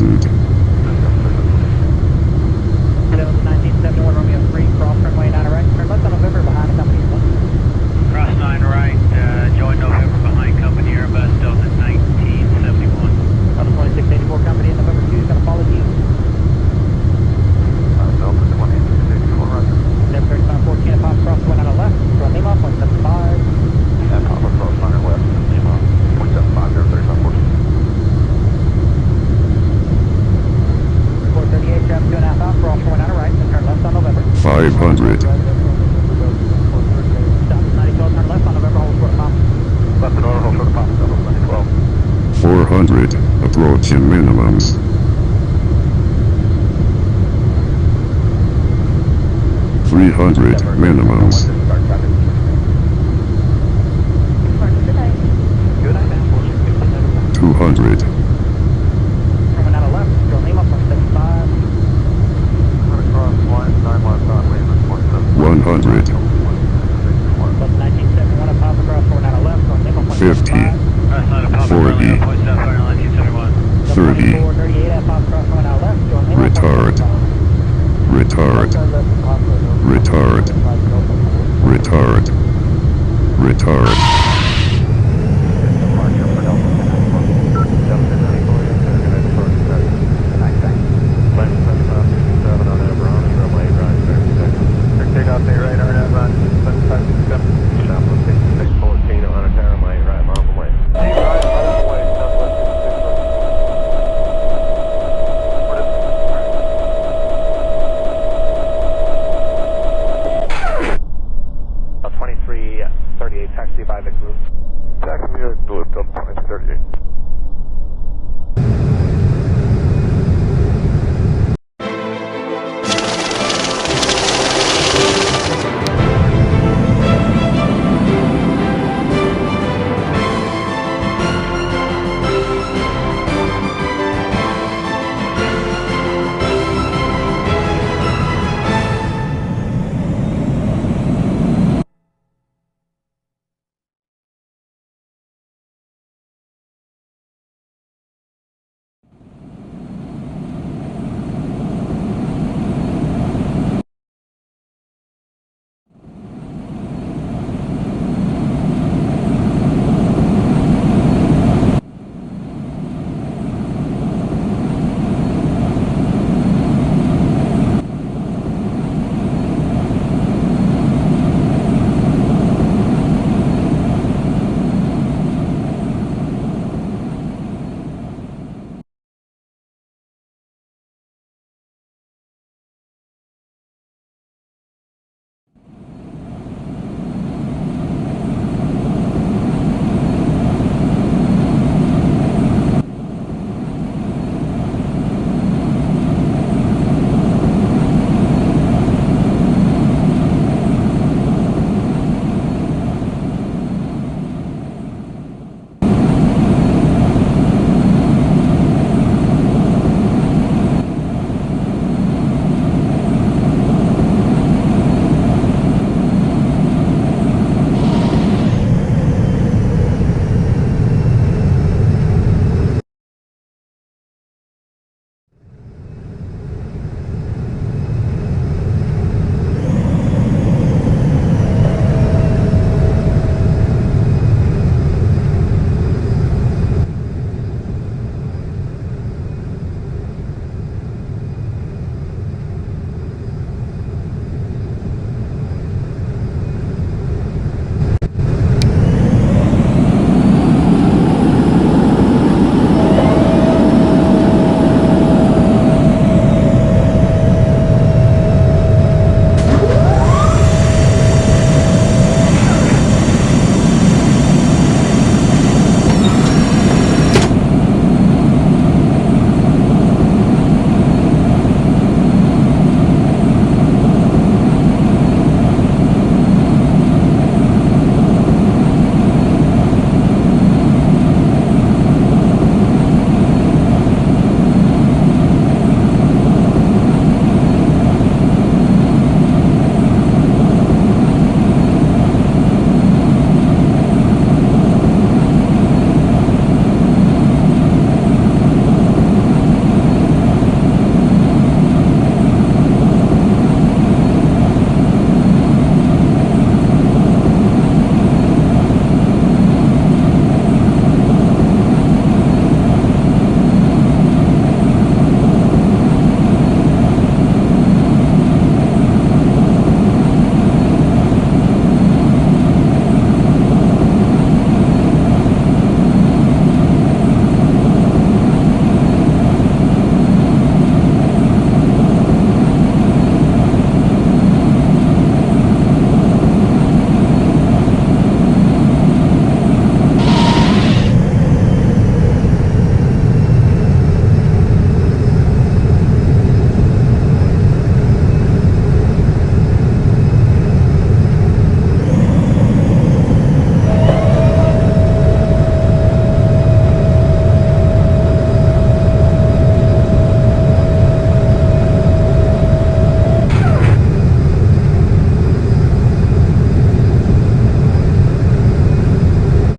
1000. Hello, 1971 Romeo 3, cross runway 9 right, turn left on November behind the company Airbus. Cross 9 right, join November behind company Airbus, Delta 1971. Delta 2684 company in November 2 is going to follow you. Delta 2684, roger. 735 Pop cross runway 9 left, run Lima, 0.75. And Papa cross 9 left, Lima, 0.75, 03514. 438, traffic 2.5 out, cross runway 9 right, then turn left on November. 500. Stop at 9012, turn left on November, hold short of Pop. Left and order, hold short of Papa, Delta 2012. 400. Approaching minimums. 300 minimums. Start traffic. Good night. Good night, man. 4669. 200. Runway 9 left, turn Lima, 0.75. Cross line 9 left on Lima, 0.75. 100. Delta 1971 at Papa cross runway 9 left, turn Lima, 50. 0.75. Cross 9 Papa, 40. 0.75, 1971. 30. 438 at Papa cross runway 9 left, turn Lima, Retard. 0.75. Retard. Retard. Retard. Retard.